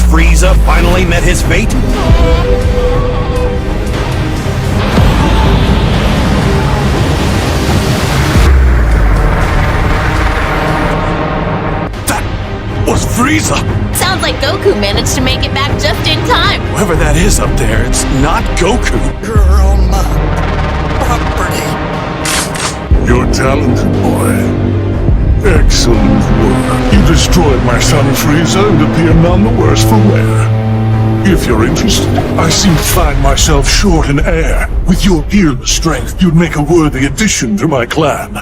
Freeza finally met his fate? That was Freeza! Sounds like Goku managed to make it back just in time. Whoever that is up there, it's not Goku. Girl, my property. You're talented, boy. Excellent work. You destroyed my son Freeza and appear none the worse for wear. If you're interested, I seem to find myself short in air. With your peerless strength, you'd make a worthy addition to my clan.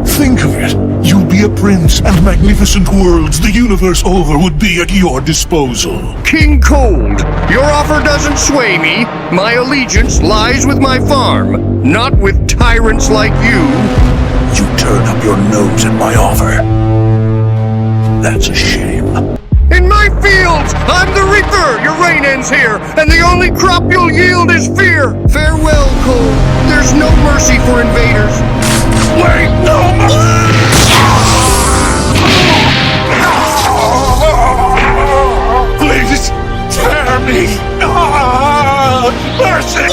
Think of it. You'd be a prince, and magnificent worlds the universe over would be at your disposal. Kingcold, your offer doesn't sway me. My allegiance lies with my farm, not with tyrants like you. You turn up your nose at my offer. That's a shame. In my fields, I'm the Reaper! Your reign ends here, and the only crop you'll yield is fear! Farewell, Cold. There's no mercy for invaders. Wait, no! Please, spare me! Mercy!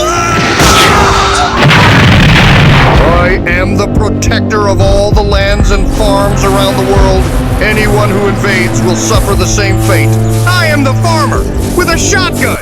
I am the protector of all the lands and farms around the world. Anyone who invades will suffer the same fate. I am the farmer with a shotgun.